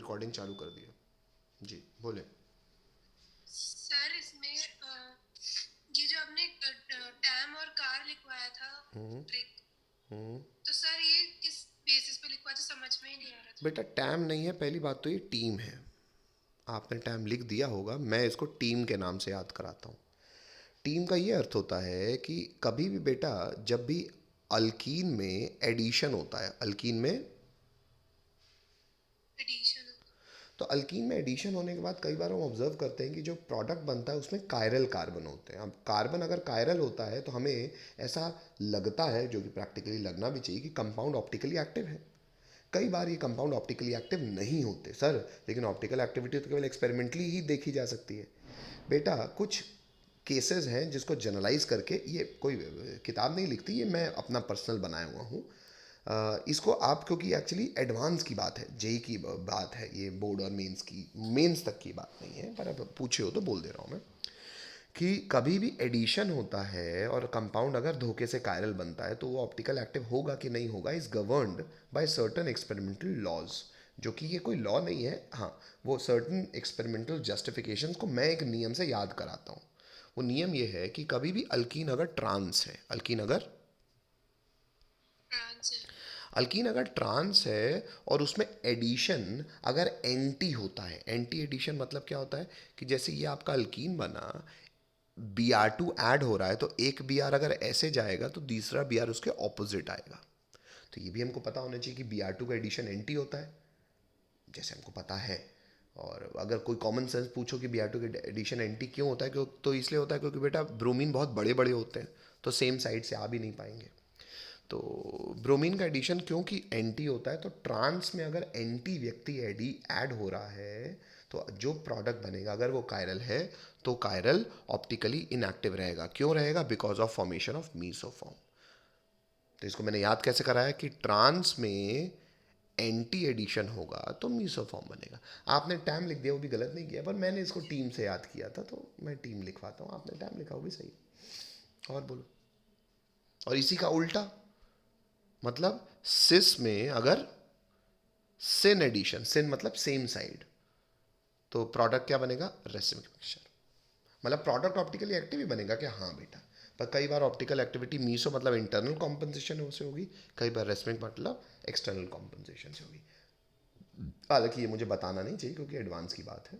Recording चालू कर दी है। जी बोले। सर इसमें ये जो आपने टैम और कार लिखवाया था ट्रिक, हम्म। तो सर ये किस बेसिस पे लिखवाया था, समझ में ही नहीं आ रहा था। बेटा टैम नहीं है, पहली बात तो ये टीम है। आपने टैम लिख दिया होगा, मैं इसको टीम के नाम से याद कराता हूँ। टीम का ये अर्थ होता है कि कभी भी बेटा, जब भी अल्कीन में एडिशन होता है, अल्कीन में, एडिशन। तो अल्कीन में एडिशन होने के बाद कई बार हम ऑब्जर्व करते हैं कि जो प्रोडक्ट बनता है उसमें कायरल कार्बन होते हैं। अब कार्बन अगर कायरल होता है तो हमें ऐसा लगता है, जो कि प्रैक्टिकली लगना भी चाहिए, कि कंपाउंड ऑप्टिकली एक्टिव है। कई बार ये कंपाउंड ऑप्टिकली एक्टिव नहीं होते सर, लेकिन ऑप्टिकल एक्टिविटी तो केवल एक्सपेरिमेंटली ही देखी जा सकती है। बेटा कुछ केसेस हैं जिसको जनरलाइज करके, ये कोई किताब नहीं लिखती, ये मैं अपना पर्सनल बनाया हुआ हूँ। इसको आप, क्योंकि एक्चुअली एडवांस की बात है, जेई की बात है, ये बोर्ड और मेंस की, मेंस तक की बात नहीं है, पर अब पूछे हो तो बोल दे रहा हूँ मैं, कि कभी भी एडिशन होता है और कंपाउंड अगर धोखे से कायरल बनता है तो वो ऑप्टिकल एक्टिव होगा कि नहीं होगा is governed by certain experimental laws. जो कि ये कोई लॉ नहीं है, हाँ, वो सर्टन एक्सपेरिमेंटल जस्टिफिकेशन को मैं एक नियम से याद कराता हूँ। वो नियम ये है कि कभी भी अल्कीन अगर ट्रांस है, अल्कीन अगर, आंसर। अल्कीन अगर ट्रांस है और उसमें एडिशन अगर एंटी होता है, एंटी एडिशन मतलब क्या होता है, कि जैसे ये आपका अल्कीन बना, Br2 ऐड हो रहा है, तो एक Br अगर ऐसे जाएगा तो दूसरा Br उसके ऑपोजिट आएगा। तो ये भी हमको पता होना चाहिए कि Br2 का एडिशन एंटी होता है, जैसे हमको पता है। और अगर कोई कॉमन सेंस पूछो कि Br2 का एडिशन एंटी क्यों होता है, क्यों, तो इसलिए होता है क्योंकि बेटा ब्रोमीन बहुत बड़े बड़े होते हैं, तो सेम साइड से आ भी नहीं पाएंगे। तो ब्रोमीन का एडिशन क्योंकि एंटी होता है, तो ट्रांस में अगर एंटी व्यक्ति एडी ऐड हो रहा है, तो जो प्रोडक्ट बनेगा अगर वो कायरल है, तो कायरल ऑप्टिकली इनएक्टिव रहेगा। क्यों रहेगा? Because of formation of mesoform. तो इसको मैंने याद कैसे कराया कि ट्रांस में एंटी एडिशन होगा तो मीसोफॉर्म बनेगा। आपने टैम लिख दिया, वो भी गलत नहीं किया, पर मैंने इसको टीम से याद किया था, तो मैं टीम लिखवाता हूँ। आपने टैम लिखा, वो भी सही। और बोलो। और इसी का उल्टा मतलब, सिस में अगर सिन एडिशन, सिन मतलब सेम साइड, तो प्रोडक्ट क्या बनेगा? Racemic mixture. मतलब प्रोडक्ट ऑप्टिकली एक्टिव ही बनेगा क्या? हाँ बेटा। पर कई बार ऑप्टिकल एक्टिविटी मीसो मतलब इंटरनल कॉम्पनसेशन से होगी, कई बार रेसमिक मतलब एक्सटर्नल कॉम्पनसेशन से होगी। हालांकि ये मुझे बताना नहीं चाहिए क्योंकि एडवांस की बात है,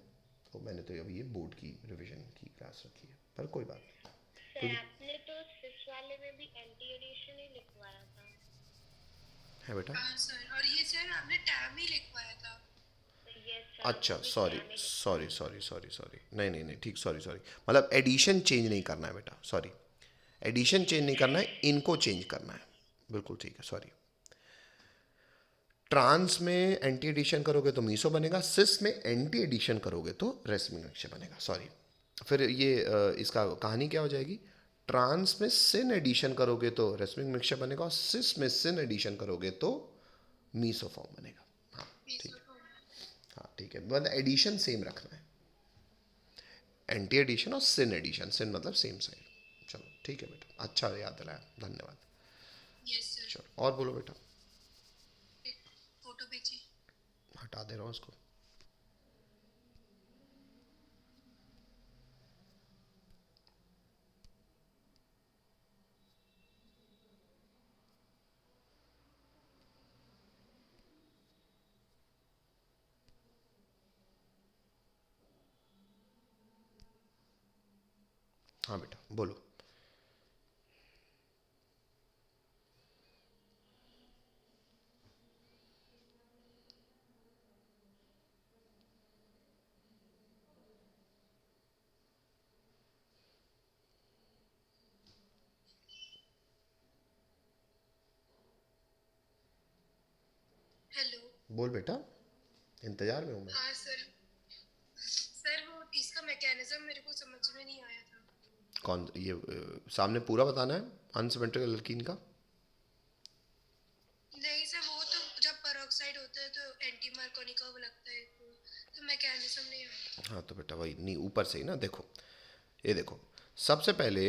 तो मैंने तो अभी ये बोर्ड की रिवीजन की क्लास रखी है, पर कोई बात नहीं। सर क्योंकि आपने तो सिस वाले में भी एंटी एडिशन ही लिखवाया था। है बेटा। हाँ सर, और ये सर आपने टैम ही लिखवाया था। यस सर, अच्छा हमने भी सॉरी टैम ही सॉरी लिखवाया था। सॉरी सॉरी सॉरी, नहीं नहीं नहीं, ठीक, सॉरी सॉरी। मतलब एडिशन चेंज नहीं करना है बेटा, सॉरी। एडिशन चेंज नहीं करना है, इनको चेंज करना है। बिल्कुल ठीक है, सॉरी। ट्रांस में एंटी एडिशन करोगे तो मीसो बनेगा, सिस में एंटी एडिशन करोगे तो रेसमिक मिक्सचर बनेगा, सॉरी। फिर ये इसका कहानी क्या हो जाएगी? ट्रांस में सिन एडिशन करोगे तो रेसमिक मिक्सचर बनेगा, और सिस में सिन एडिशन करोगे तो मीसो फॉर्म बनेगा। हाँ ठीक है। मीसोफॉर्म। हाँ ठीक है, मतलब एडिशन सेम रखना है। एंटी एडिशन और सिन एडिशन, सिन मतलब सेम साइड। चलो ठीक है बेटा, अच्छा याद दिलाया, धन्यवाद। Yes sir. चलो और बोलो बेटा। एक फोटो भेजिए। हटा दे रहा हूँ इसको। हाँ बेटा बोलो। हेलो। बोल बेटा, इंतजार में हूँ मैं। हाँ सर। सर वो इसका मैकेनिज्म मेरे को समझ में नहीं आया था। कौन ये सामने पूरा बताना है अनसिमेट्रिकल अल्कीन का? नहीं सर, वो तो जब पेरोक्साइड होता है तो एंटी मार्कोनी का वो लगता है, तो मैकेनिज्म नहीं आया। हाँ तो बेटा वही नहीं, ऊपर से ही ना, देखो, ये देखो, सबसे पहले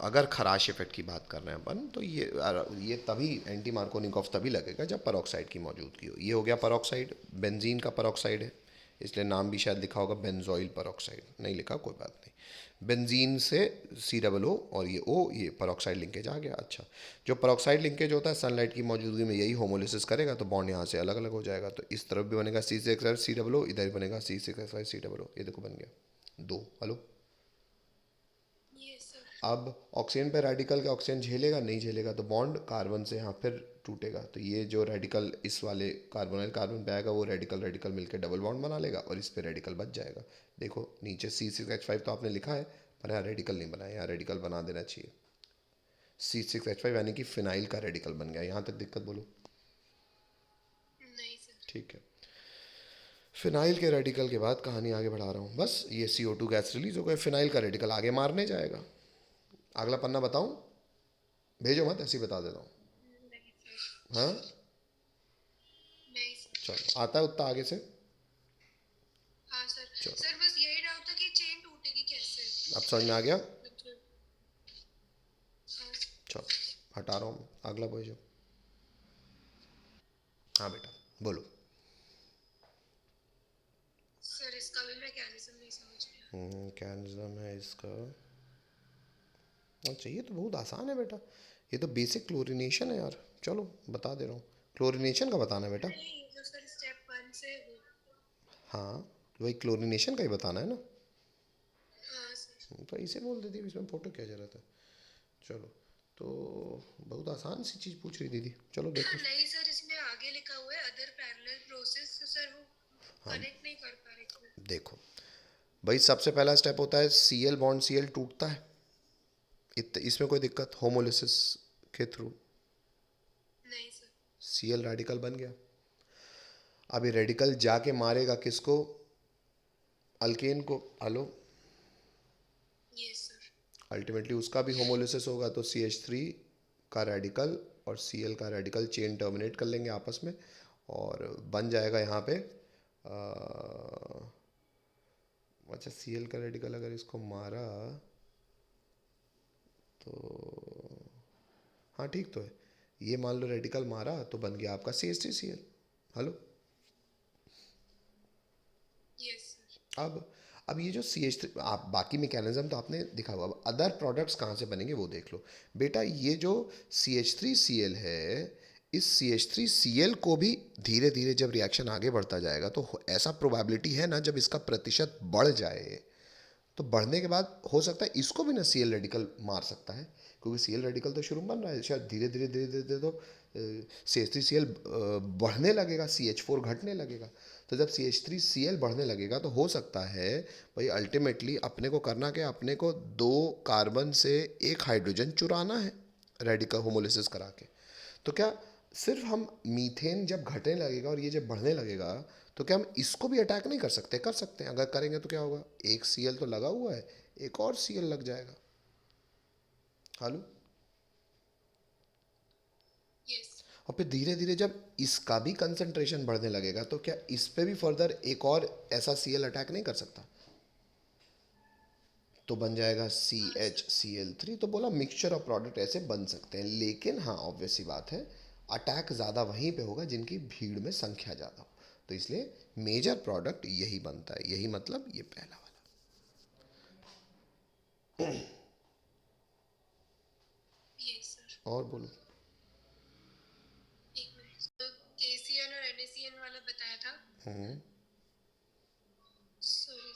अगर खराश इफेक्ट की बात कर रहे हैं अपन तो ये तभी एंटी मार्कोनिकॉफ तभी लगेगा जब पेरोक्साइड की मौजूदगी हो। ये हो गया पेरोक्साइड, बेंजीन का पेरोक्साइड है, इसलिए नाम भी शायद लिखा होगा बेंजोइल पेरोक्साइड, नहीं लिखा कोई बात नहीं। बेंजीन से C O और ये O, ये पेरोक्साइड लिंकेज आ गया। अच्छा, जो पेरोक्साइड लिंकेज होता है सनलाइट की मौजूदगी में यही होमोलिसिस करेगा तो बॉन्ड यहाँ से अलग अलग हो जाएगा। तो इस तरफ भी बनेगा C6H5COO, इधर भी बनेगा C6H5COO, ये देखो बन गया दो। Hello, yes sir. अब ऑक्सीजन पे रेडिकल का ऑक्सीजन झेलेगा नहीं झेलेगा तो बॉन्ड कार्बन से यहाँ फिर टूटेगा। तो ये जो रेडिकल इस वाले कार्बोनाइल कार्बन पे आएगा वो रेडिकल रेडिकल मिलकर डबल बॉन्ड बना लेगा और इस पे रेडिकल बच जाएगा। देखो नीचे C6H5 तो आपने लिखा है पर यहाँ रेडिकल नहीं बनाया, यहाँ रेडिकल बना देना चाहिए। C6H5 यानी कि फिनाइल का रेडिकल बन गया। यहाँ तक दिक्कत बोलो? नहीं सर। ठीक है। फिनाइल के रेडिकल के बाद कहानी आगे बढ़ा रहा हूँ, बस ये CO2 गैस रिलीज हो गए, फिनाइल का रेडिकल आगे मारने जाएगा। अगला पन्ना बताऊँ? भेजो मत, ऐसे ही बता देता हूँ। नहीं सर। हाँ, नहीं सर। चलो आता है उतना आगे से। हाँ सर। चलो, सर बस यही डाउट था कि चेन टूटेगी कैसे। अब समझ में आ गया। मतलब हाँ चलो हटा रहा हूँ, अगला भेजो। हाँ बेटा बोलो। सर इसका भी मैकेनिज्म नहीं समझ में आया। क्या निज़ाम है इसका? अच्छा, ये तो बहुत आसान है बेटा, ये तो बेसिक क्लोरीनेशन है यार। चलो बता दे रहा हूँ, क्लोरीनेशन का बताना है बेटा। नहीं ये जो सर स्टेप 1 से है वो। हाँ, वही क्लोरीनेशन का ही बताना है ना। हाँ सर। तो इसे बोल देती, इसमें फोटो क्या जरूरत है। चलो, तो बहुत आसान सी चीज़ पूछ रही दीदी, चलो देखो। नहीं सर इसमें आगे लिखा हुआ है अदर पैरेलल प्रोसेस, तो सर वो हाँ कनेक्ट नहीं कर पा रहे थे। देखो भाई, सबसे पहला स्टेप होता है Cl बॉन्ड Cl टूटता है, इसमें कोई दिक्कत होमोलिसिस के थ्रू नहीं सर। Cl रेडिकल बन गया। अब ये रेडिकल जाके मारेगा किसको? अल्केन को। Hello, yes sir. अल्टीमेटली उसका भी होमोलिसिस होगा तो CH3 का रेडिकल और Cl का रेडिकल चेन टर्मिनेट कर लेंगे आपस में और बन जाएगा यहाँ पे अच्छा, Cl का रेडिकल अगर इसको मारा तो हाँ ठीक तो है, ये मान लो रेडिकल मारा तो बन गया आपका CH3Cl। Hello, yes sir. अब ये जो CH3, आप बाकी मैकेनिज्म तो आपने दिखा हुआ, अब अदर प्रोडक्ट्स कहाँ से बनेंगे वो देख लो बेटा। ये जो CH3Cl है, इस CH3Cl को भी धीरे धीरे जब रिएक्शन आगे बढ़ता जाएगा तो ऐसा प्रोबेबिलिटी है ना, जब इसका प्रतिशत बढ़ जाए तो बढ़ने के बाद हो सकता है इसको भी ना Cl रेडिकल मार सकता है, क्योंकि Cl रेडिकल तो शुरू में बन रहा है, शायद धीरे धीरे धीरे धीरे धीरे तो CH3Cl बढ़ने लगेगा, CH4 घटने लगेगा। तो जब CH3Cl बढ़ने लगेगा तो हो सकता है भाई अल्टीमेटली अपने को करना क्या, अपने को दो कार्बन से एक हाइड्रोजन चुराना है रेडिकल होमोलिसिस करा के। तो क्या सिर्फ हम मीथेन जब घटने लगेगा और ये जब बढ़ने लगेगा तो क्या हम इसको भी अटैक नहीं कर सकते? कर सकते हैं। अगर करेंगे तो क्या होगा, एक Cl तो लगा हुआ है, एक और Cl लग जाएगा। हालू, यस। और फिर धीरे धीरे जब इसका भी कंसंट्रेशन बढ़ने लगेगा तो क्या इस पे भी फर्दर एक और ऐसा Cl अटैक नहीं कर सकता? तो बन जाएगा हाँ सर। CHCl3। तो बोला मिक्सचर ऑफ प्रोडक्ट ऐसे बन सकते हैं, लेकिन हाँ ऑब्वियस सी बात है अटैक ज़्यादा वहीं पे होगा जिनकी भीड़ में संख्या ज़्यादा हो। तो इसलिए मेजर प्रोडक्ट यही बनता है, यही मतलब ये पहला वाला। Yes sir. और बोलो। एक मिनट, तो KCN और NaCN वाला बताया था। हम्म, सॉरी,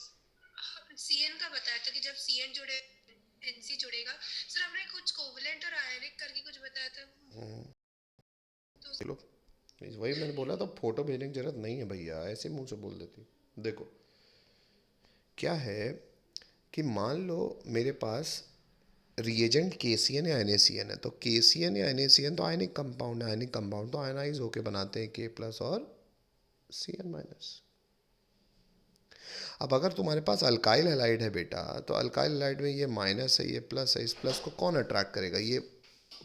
CN का बताया था कि जब CN जुड़े NC जुड़ेगा। सर हमने कुछ कोवलेंट और आयनिक करके कुछ बताया था, तो चलो वही मैंने बोला था, फोटो भेजने की जरूरत नहीं है भैया, ऐसे मुंह से बोल देती। देखो क्या है कि मान लो मेरे पास रिएजेंट KCN या NaCN है, तो KCN या NaCN तो आयनिक कंपाउंड है, आयनिक कंपाउंड तो आयनाइज होके बनाते हैं K+ और Cn-। अब अगर तुम्हारे पास अल्काइल हैलाइड है बेटा, तो अल्काइल हैलाइड में ये माइनस है, ये प्लस है, इस प्लस को कौन अट्रैक्ट करेगा? ये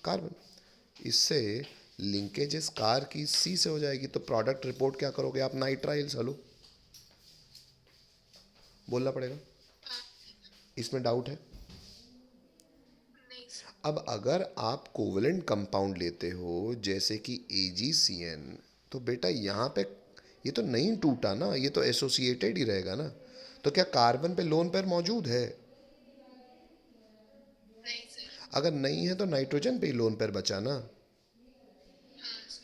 कार्बन। इससे लिंकेज इस कार की C से हो जाएगी, तो प्रोडक्ट रिपोर्ट क्या करोगे आप? नाइट्राइल्स। हेलो, बोलना पड़ेगा, हाँ। इसमें डाउट है? अब अगर आप कोवलेंट कंपाउंड लेते हो जैसे कि AgCN, तो बेटा यहाँ पे ये तो नहीं टूटा ना, ये तो एसोसिएटेड ही रहेगा ना। तो क्या कार्बन पे लोन पेयर मौजूद है? नहीं सर। अगर नहीं है तो नाइट्रोजन पे ही लोन पेयर बचा ना। हाँ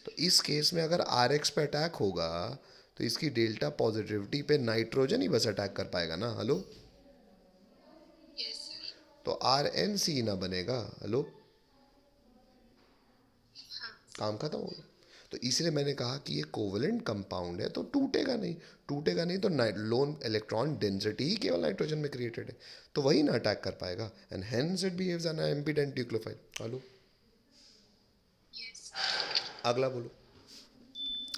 तो सर। इस केस में अगर RX पे अटैक होगा तो इसकी डेल्टा पॉजिटिविटी पे नाइट्रोजन ही बस अटैक कर पाएगा ना। हेलो। Yes sir. तो RNC ना बनेगा। हेलो। हाँ काम खत्म हो गया। तो इसलिए मैंने कहा कि ये कोवलेंट कंपाउंड है तो टूटेगा नहीं। टूटेगा नहीं तो लोन इलेक्ट्रॉन डेंसिटी ही केवल नाइट्रोजन में क्रिएटेड है, तो वही ना अटैक कर पाएगा, and hence it behaves an ambident nucleophile. Hello. Yes. अगला बोलो।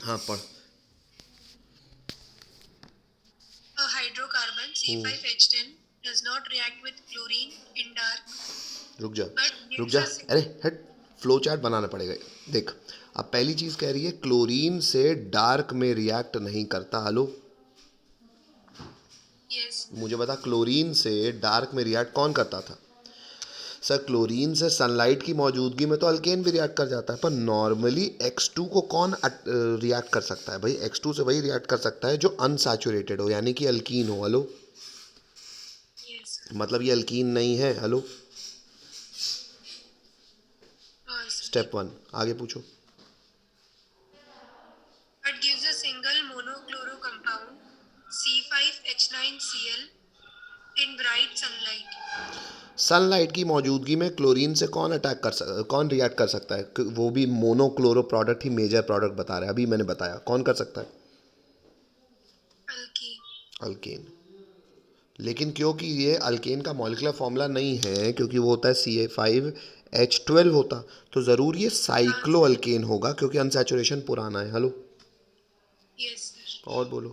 हाँ पढ़। A hydrocarbon C5H10 does not react with chlorine in dark रुक जा। but रुक gives जा। a अरे हट। फ्लो चार्ट बनाना पड़ेगा। देख, अब पहली चीज कह रही है क्लोरीन से डार्क में रिएक्ट नहीं करता। हेलो। yes मुझे बता, क्लोरीन से डार्क में रिएक्ट कौन करता था? सर, क्लोरीन से सनलाइट की मौजूदगी में तो अल्केन भी रिएक्ट कर जाता है, पर नॉर्मली X2 को कौन रिएक्ट कर सकता है भाई? X2 से वही रिएक्ट कर सकता है जो अनसैचुरेटेड हो, यानी कि अल्कीन हो। हेलो। yes sir. मतलब ये अल्कीन नहीं है। हेलो। हाँ सर. स्टेप 1, आगे पूछो। But gives a single monochloro compound C5H9Cl in bright sunlight. Sunlight की मौजूदगी में क्लोरीन से कौन रिएक्ट कर सकता है? वो भी मोनोक्लोरो प्रोडक्ट ही मेजर प्रोडक्ट बता रहा है, अभी मैंने बताया कौन कर सकता है। Alkene. अल्केन। लेकिन क्योंकि ये अल्केन का मॉलिक्यूलर फॉर्मूला नहीं है, क्योंकि वो होता है CA5H12 होता, तो ज़रूर ये हाँ साइक्लो सर. अल्केन होगा क्योंकि अनसैचुरेशन पुराना है। हेलो। Yes sir. और बोलो।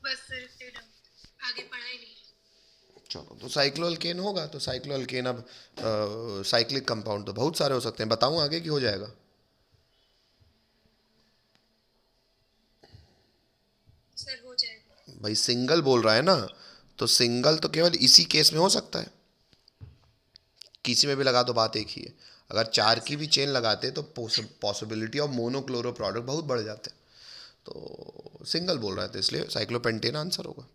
बस सर इतने डाउट, आगे पढ़ा ही नहीं. चलो, तो साइक्लो अल्केन होगा, तो साइक्लो अल्केन अब साइक्लिक कंपाउंड तो बहुत सारे हो सकते हैं, बताऊं आगे की हो जाएगा? सर हो जाएगा. भाई सिंगल बोल रहा है ना, तो सिंगल तो केवल इसी केस में हो सकता है, किसी में भी लगा तो बात एक ही है। अगर हाँ चार की सर. भी चेन लगाते तो पॉसिबिलिटी ऑफ मोनोक्लोरो प्रोडक्ट बहुत बढ़ जाते। तो सिंगल बोल रहा था इसलिए साइक्लोपेंटेन आंसर होगा।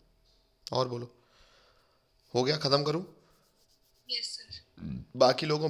और बोलो। हो गया, ख़त्म करूँ? Yes sir. बाकी लोगों